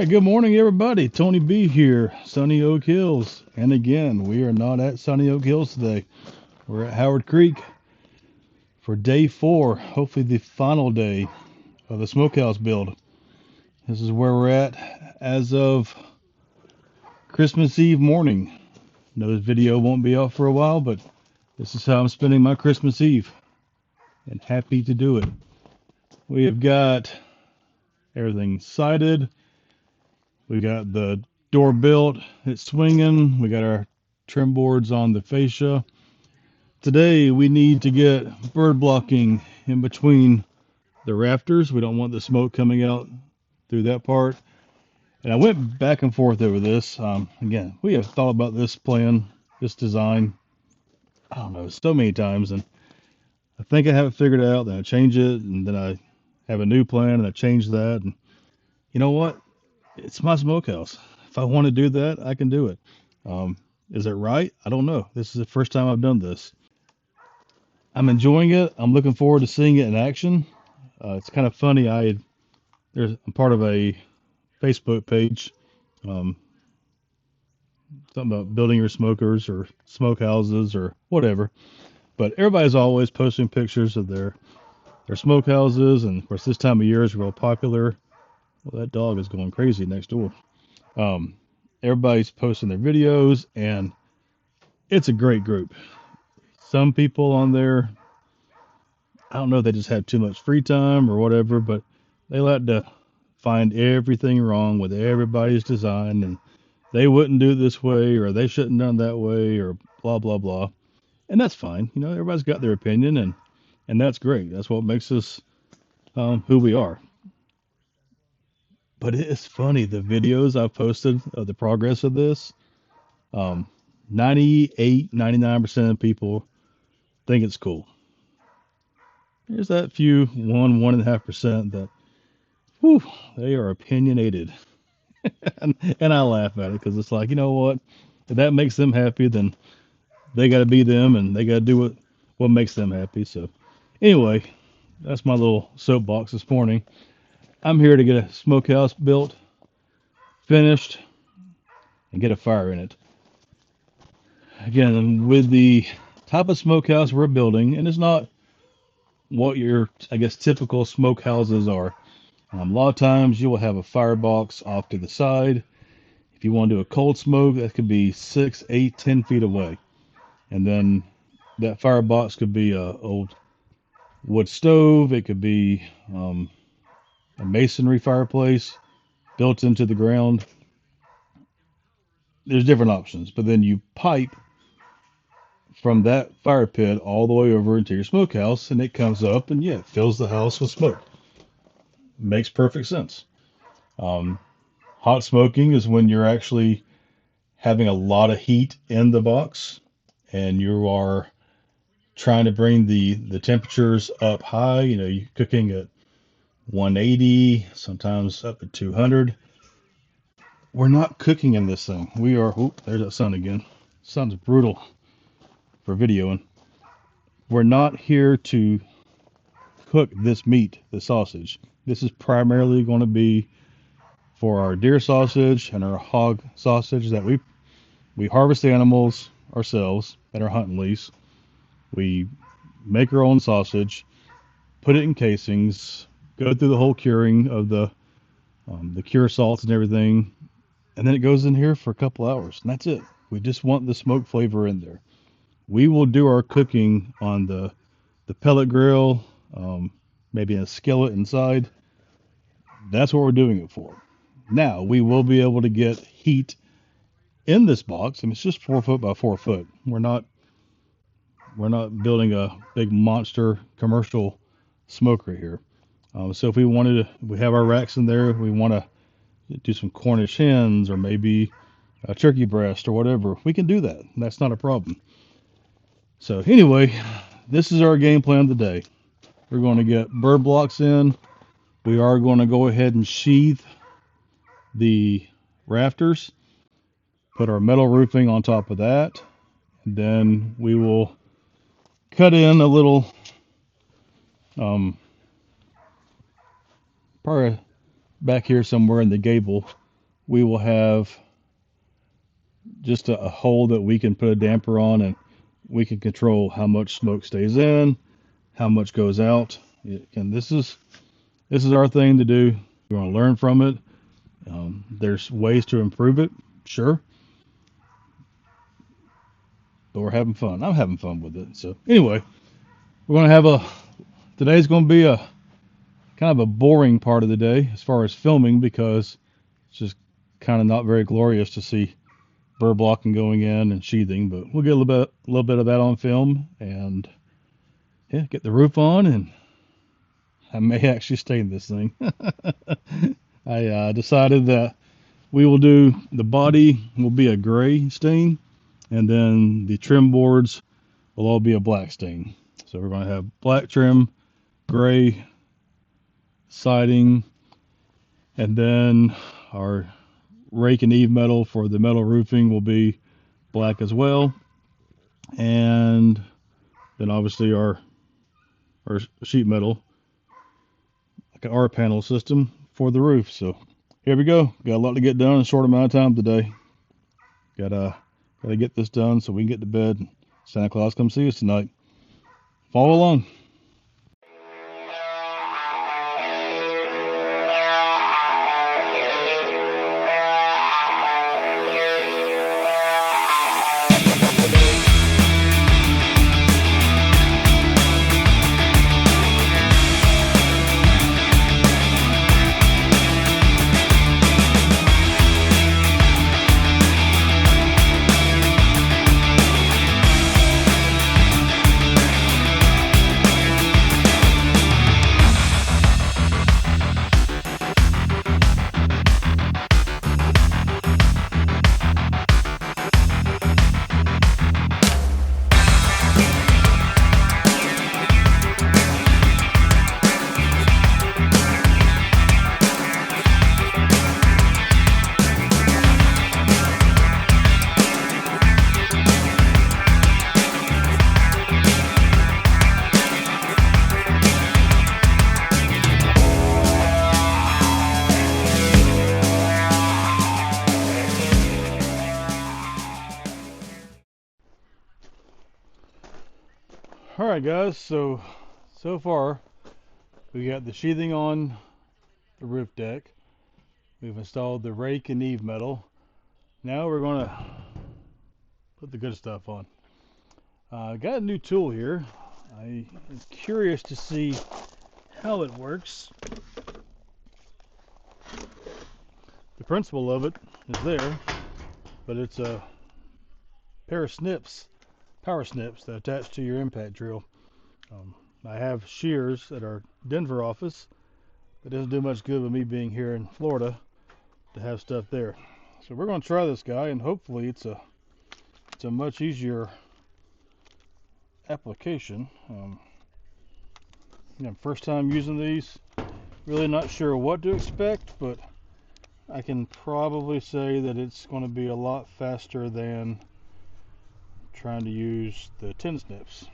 right, good morning, everybody. Tony B here, Sunny Oak Hills. And again, we are not at Sunny Oak Hills today. We're at Howard Creek for day 4, hopefully the final day of the Smokehouse build. This is where we're at as of Christmas Eve morning. No, this video won't be out for a while, but this is how I'm spending my Christmas Eve. And happy to do it. We have got everything sided. We got the door built, it's swinging. We got our trim boards on the fascia. Today we need to get bird blocking in between the rafters. We don't want the smoke coming out through that part. And I went back and forth over this. Again, we have thought about this plan, this design, I don't know, so many times. And I think I have it figured out. Then I change it, and then I have a new plan, and I change that. And you know what? It's my smokehouse. If I want to do that, I can do it. Is it right? I don't know. This is the first time I've done this. I'm enjoying it. I'm looking forward to seeing it in action. It's kind of funny. I'm part of a Facebook page, um, something about building your smokers or smokehouses or whatever. But everybody's always posting pictures of their smokehouses, and of course this time of year is real popular. Well, that dog is going crazy next door. Um, Everybody's posting their videos, and it's a great group. Some people on there, I don't know if they just have too much free time or whatever, but they like to find everything wrong with everybody's design, and they wouldn't do it this way, or they shouldn't done that way, or blah blah blah. And that's fine. Everybody's got their opinion, and that's great. That's what makes us who we are. But it's funny, the videos I've posted of the progress of this, um, 98, 99% of people think it's cool. There's that few, 1.5% that, whew, they are opinionated. and I laugh at it because it's like, you know what? If that makes them happy, then they got to be them and they got to do what makes them happy. So, anyway, that's my little soapbox this morning. I'm here to get a smokehouse built, finished, and get a fire in it. Again, with the type of smokehouse we're building, and it's not what your, I guess, typical smokehouses are. A lot of times you will have a firebox off to the side. If you want to do a cold smoke, that could be 6, 8, 10 feet away. And then that firebox could be a old wood stove. It could be a masonry fireplace built into the ground. There's different options, but then you pipe from that fire pit all the way over into your smokehouse, and it comes up and yeah, it fills the house with smoke. Makes perfect sense. Um, Hot smoking is when you're actually having a lot of heat in the box, and you are trying to bring the temperatures up high. You're cooking at 180, sometimes up to 200. We're not cooking in this thing. We are. Oop, there's that sun again. Sun's brutal for videoing. We're not here to cook this meat, the sausage. This is primarily going to be for our deer sausage and our hog sausage that we harvest the animals ourselves at our hunting lease. We make our own sausage, put it in casings, go through the whole curing of the cure salts and everything, and then it goes in here for a couple hours, and that's it. We just want the smoke flavor in there. We will do our cooking on the pellet grill, maybe in a skillet inside. That's what we're doing it for. Now we will be able to get heat in this box. I mean, it's just 4 foot by 4 foot. We're not building a big monster commercial smoker here. So if we wanted to, we have our racks in there. If we want to do some Cornish hens or maybe a turkey breast or whatever, we can do that. That's not a problem. So anyway, this is our game plan today. We're going to get bird blocks in. We are going to go ahead and sheathe the rafters, put our metal roofing on top of that, and then we will cut in a little, probably back here somewhere in the gable, we will have just a hole that we can put a damper on, and we can control how much smoke stays in, how much goes out. And this is our thing to do. We want to learn from it. There's ways to improve it, sure, but we're having fun. I'm having fun with it. So anyway, we're going to have today's going to be a kind of a boring part of the day as far as filming, because it's just kind of not very glorious to see burr blocking going in and sheathing, but we'll get a little bit of that on film, and yeah, get the roof on, and I may actually stain this thing. I decided that we will do, the body will be a gray stain, and then the trim boards will all be a black stain. So we're going to have black trim, gray siding, and then our rake and eve metal for the metal roofing will be black as well. And then obviously our sheet metal, like an R panel system for the roof. So here we go. Got a lot to get done in a short amount of time today. Gotta get this done so we can get to bed. Santa Claus come see us tonight. Follow along. Alright guys, so far we got the sheathing on the roof deck. We've installed the rake and eve metal. Now we're going to put the good stuff on. I got a new tool here. I am curious to see how it works. The principle of it is there, but it's a pair of snips, power snips that attach to your impact drill. I have shears at our Denver office. It doesn't do much good with me being here in Florida to have stuff there. So we're going to try this guy, and hopefully it's a much easier application. First time using these, really not sure what to expect, but I can probably say that it's going to be a lot faster than trying to use the tin snips.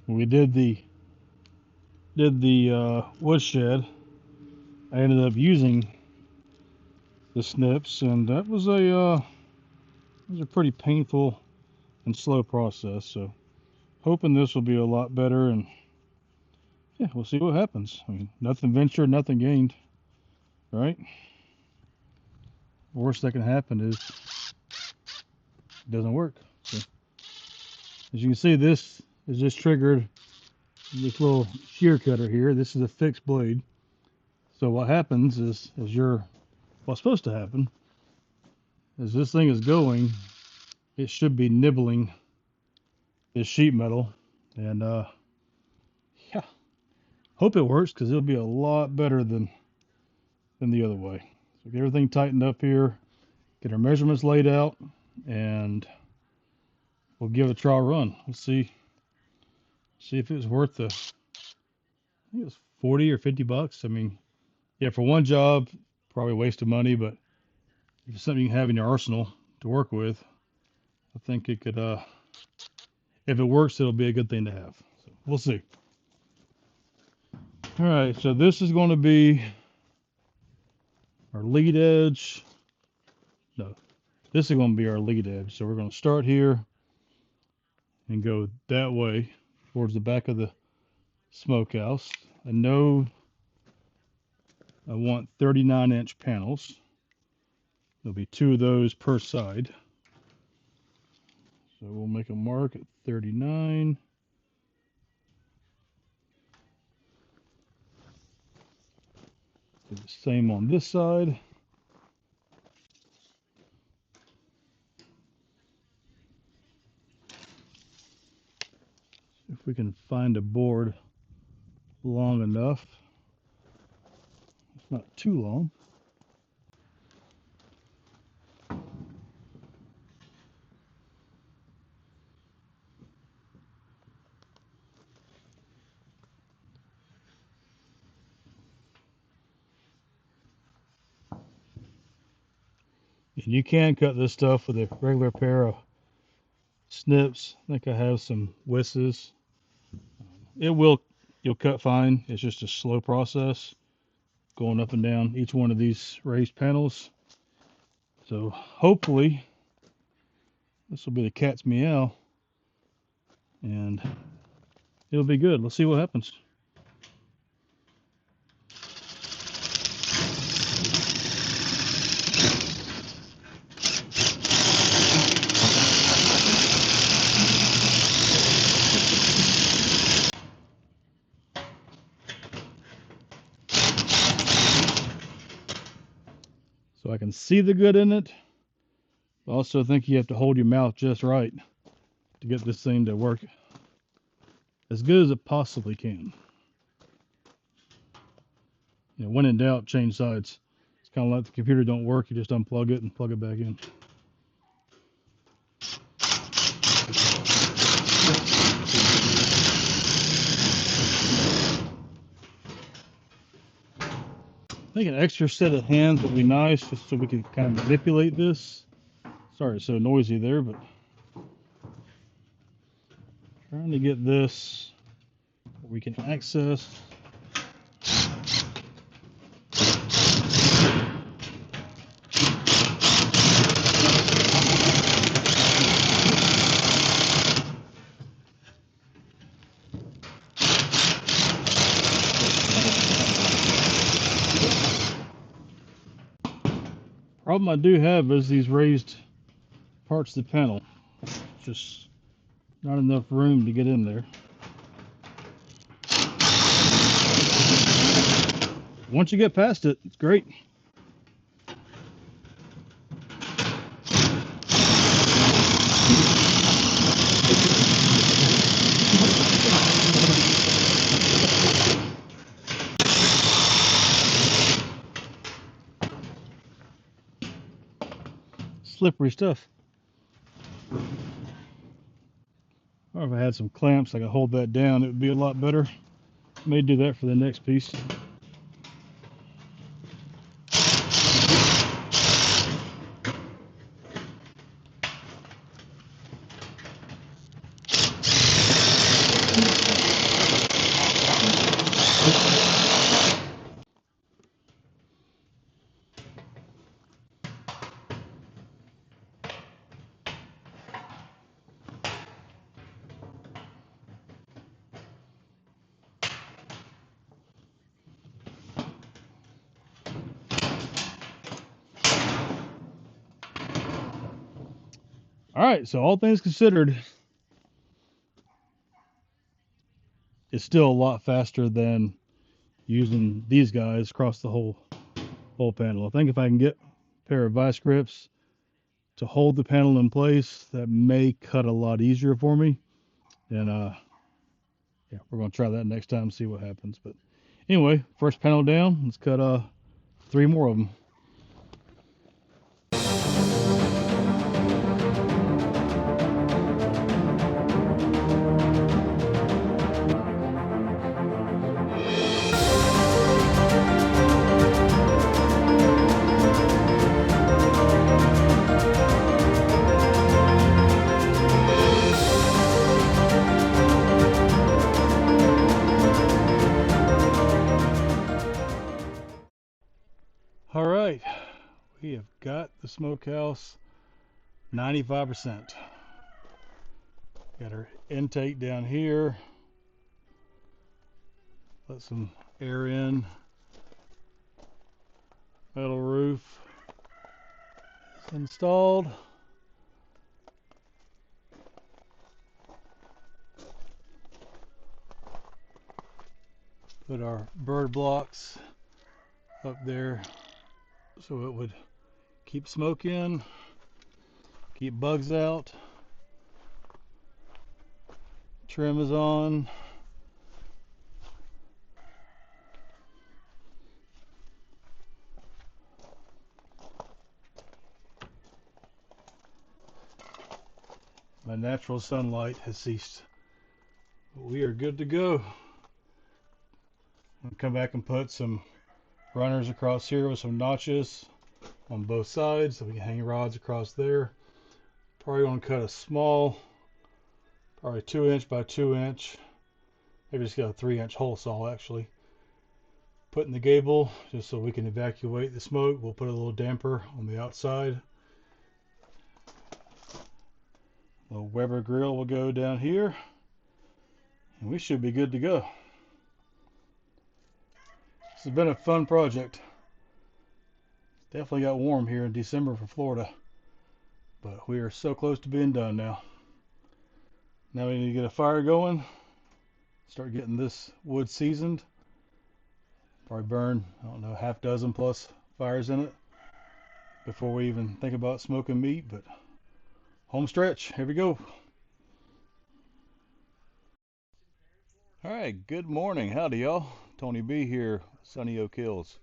When we did the woodshed, I ended up using the snips, and that was a pretty painful and slow process. So hoping this will be a lot better, and yeah, we'll see what happens. I mean, nothing ventured, nothing gained, right? Worst that can happen is it doesn't work. So, as you can see, this is just triggered this little shear cutter here. This is a fixed blade. So what happens is, what's supposed to happen is this thing is going, it should be nibbling this sheet metal, and yeah, hope it works, because it'll be a lot better than the other way. So get everything tightened up here, get our measurements laid out, and we'll give it a trial run. Let's see if it was worth I think it was 40 or 50 bucks. I mean, yeah, for one job, probably a waste of money, but if it's something you can have in your arsenal to work with, I think it could, if it works, it'll be a good thing to have. So we'll see. All right, so this is going to be our lead edge. No, this is going to be our lead edge. So we're going to start here and go that way towards the back of the smokehouse. I know I want 39-inch panels. There'll be 2 of those per side. So we'll make a mark at 39. Do the same on this side. If we can find a board long enough. It's not too long. And you can cut this stuff with a regular pair of snips. I think I have some Wisses. You'll cut fine. It's just a slow process going up and down each one of these raised panels. So hopefully this will be the cat's meow and it'll be good. Let's see what happens. So I can see the good in it. I also think you have to hold your mouth just right to get this thing to work as good as it possibly can. You know, when in doubt, change sides. It's kind of like the computer don't work, you just unplug it and plug it back in. I think an extra set of hands would be nice just so we can kind of manipulate this. Sorry it's so noisy there, but trying to get this where we can access. Problem I do have is these raised parts of the panel. Just not enough room to get in there. Once you get past it, it's great. Slippery stuff. Or if I had some clamps, I could hold that down, it would be a lot better. May do that for the next piece. All right, so all things considered, it's still a lot faster than using these guys across the whole panel. I think if I can get a pair of vice grips to hold the panel in place, that may cut a lot easier for me. And yeah, we're gonna try that next time, see what happens. But anyway, first panel down. Let's cut 3 more of them. All right. have got the smokehouse 95%. Got our intake down here. Let some air in. Metal roof is installed. Put our bird blocks up there so it would keep smoke in, keep bugs out. Trim is on. My natural sunlight has ceased. We are good to go. I'll come back and put some runners across here with some notches on both sides so we can hang rods across there. Probably going to cut a small, probably 2" by 2". Maybe just got a 3" hole saw actually. Put in the gable just so we can evacuate the smoke. We'll put a little damper on the outside. A little Weber grill will go down here, and we should be good to go. This has been a fun project. Definitely got warm here in December for Florida, but we are so close to being done now. Now we need to get a fire going, start getting this wood seasoned. Probably burn, I don't know, half dozen plus fires in it before we even think about smoking meat, but home stretch, here we go. All right, good morning. Howdy, y'all. Tony B here, Sunny Oak Hills.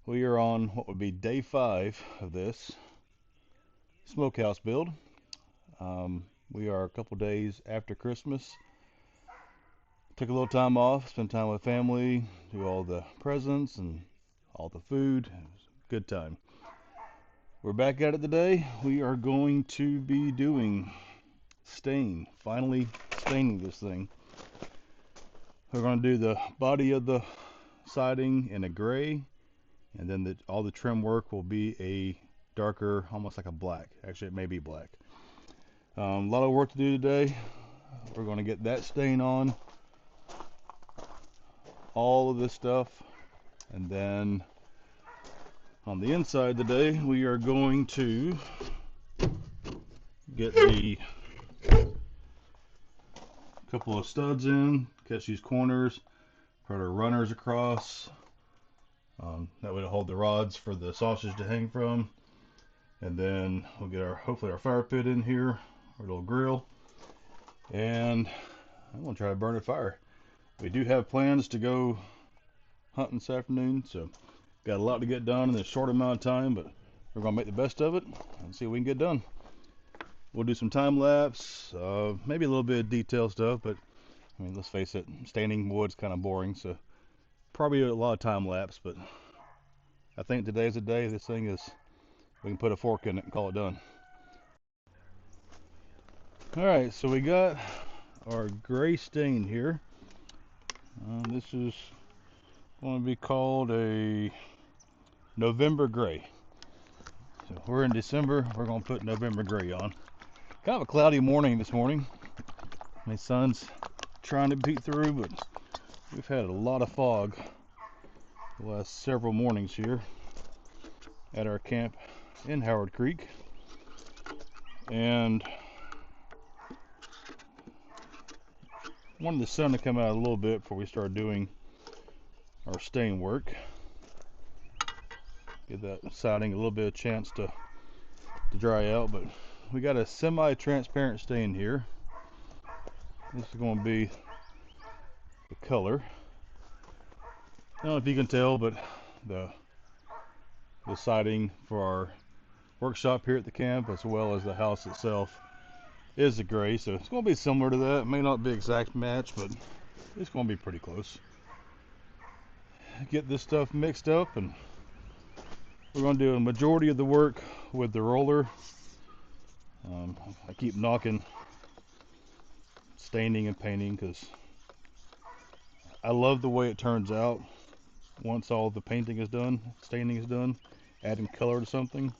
We are on what would be day 5 of this smokehouse build. We are a couple days after Christmas. Took a little time off, spent time with family, do all the presents and all the food. It was a good time. We're back at it today. We are going to be doing stain, finally staining this thing. We're going to do the body of the siding in a gray, and then all the trim work will be a darker, almost like a black. Actually, it may be black. A lot of work to do today. We're going to get that stain on, all of this stuff, and then on the inside today we are going to get the couple of studs in, catch these corners, put our runners across. That way to hold the rods for the sausage to hang from, and then we'll get hopefully our fire pit in here, our little grill, and I'm gonna try to burn a fire. We do have plans to go hunting this afternoon, so got a lot to get done in a short amount of time, but we're gonna make the best of it and see what we can get done. We'll do some time lapse, maybe a little bit of detail stuff, but I mean, let's face it, staining wood's kind of boring, so probably a lot of time lapse, but I think today's the day. This thing is, we can put a fork in it and call it done. Alright, so we got our gray stain here. This is going to be called a November gray. So we're in December, we're going to put November gray on. Kind of a cloudy morning this morning. My sun's trying to peek through, but we've had a lot of fog the last several mornings here at our camp in Howard Creek. And wanted the sun to come out a little bit before we start doing our stain work. Give that siding a little bit of chance to dry out, but we got a semi-transparent stain here. This is going to be the color. I don't know if you can tell, but the siding for our workshop here at the camp, as well as the house itself, is a gray, so it's going to be similar to that. It may not be exact match, but it's going to be pretty close. Get this stuff mixed up, and we're going to do a majority of the work with the roller. I keep knocking staining and painting because I love the way it turns out once all the painting is done, staining is done. adding color to something.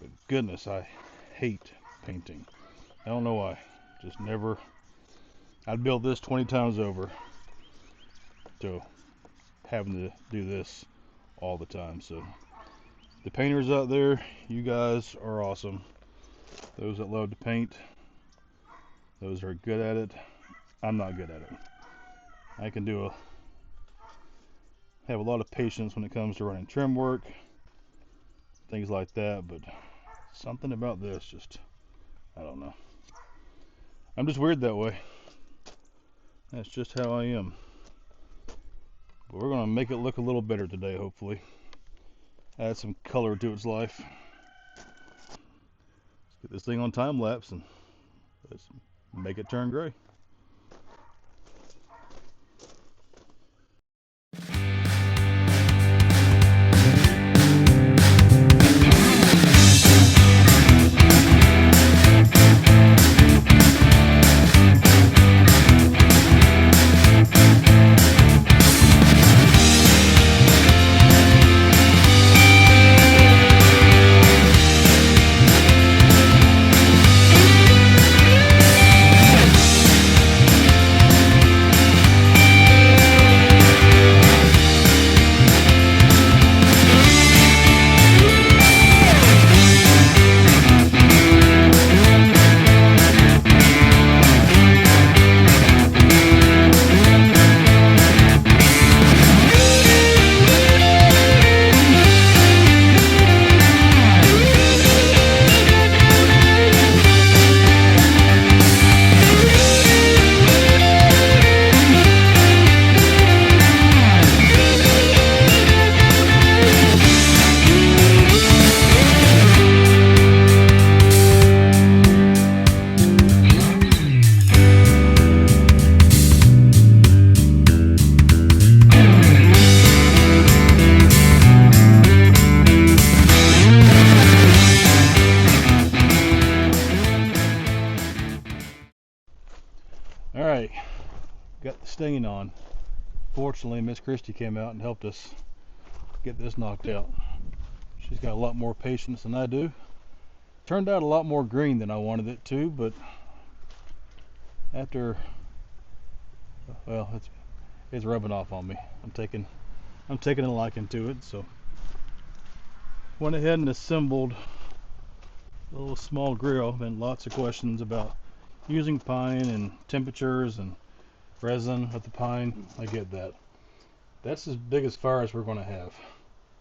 But goodness, I hate painting. I don't know why. Just never. I'd build this 20 times over to having to do this all the time. So the painters out there, you guys are awesome. Those that love to paint, those are good at it. I'm not good at it. I can have a lot of patience when it comes to running trim work, things like that, but something about this just, I don't know. I'm just weird that way. That's just how I am. But we're going to make it look a little better today, hopefully. Add some color to its life. Let's get this thing on time lapse and let's make it turn gray. Alright, got the stain on. Fortunately, Miss Christie came out and helped us get this knocked out. She's got a lot more patience than I do. Turned out a lot more green than I wanted it to, but after, well, it's rubbing off on me. I'm taking a liking to it, so went ahead and assembled a little small grill. Been lots of questions about using pine and temperatures and resin with the pine. I get that. That's as big as fire as we're going to have.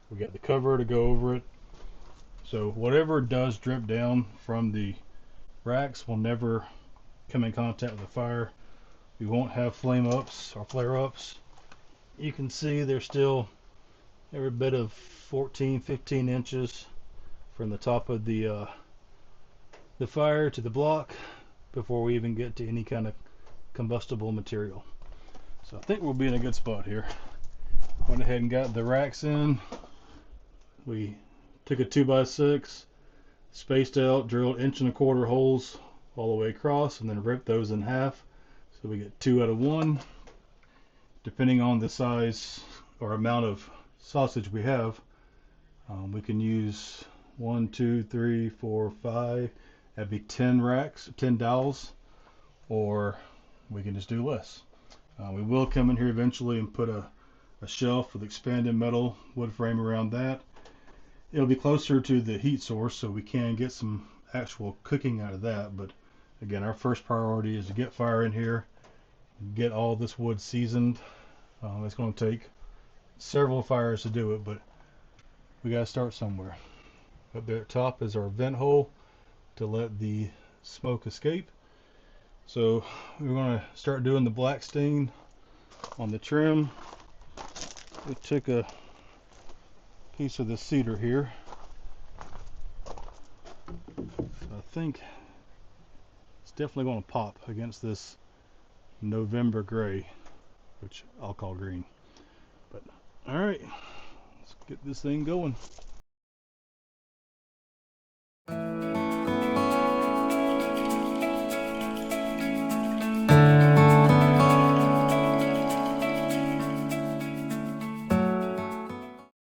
We got the cover to go over it, so whatever does drip down from the racks will never come in contact with the fire. We won't have flame ups or flare ups. You can see there's still every bit of 14-15 inches from the top of the fire to the block before we even get to any kind of combustible material. So I think we'll be in a good spot here. Went ahead and got the racks in. We took a 2x6, spaced out, drilled 1.25 inch holes all the way across, and then ripped those in half. So we get 2 out of 1. Depending on the size or amount of sausage we have, we can use 1, 2, 3, 4, 5. That'd be 10 racks, 10 dowels, or we can just do less. We will come in here eventually and put a shelf with expanded metal wood frame around that. It'll be closer to the heat source, so we can get some actual cooking out of that. But again, our first priority is to get fire in here, get all this wood seasoned. It's going to take several fires to do it, but we got to start somewhere. Up there at top is our vent hole to let the smoke escape. So we're going to start doing the black stain on the trim. We took a piece of the cedar here. I think it's definitely going to pop against this November gray, which I'll call green. But all right, let's get this thing going.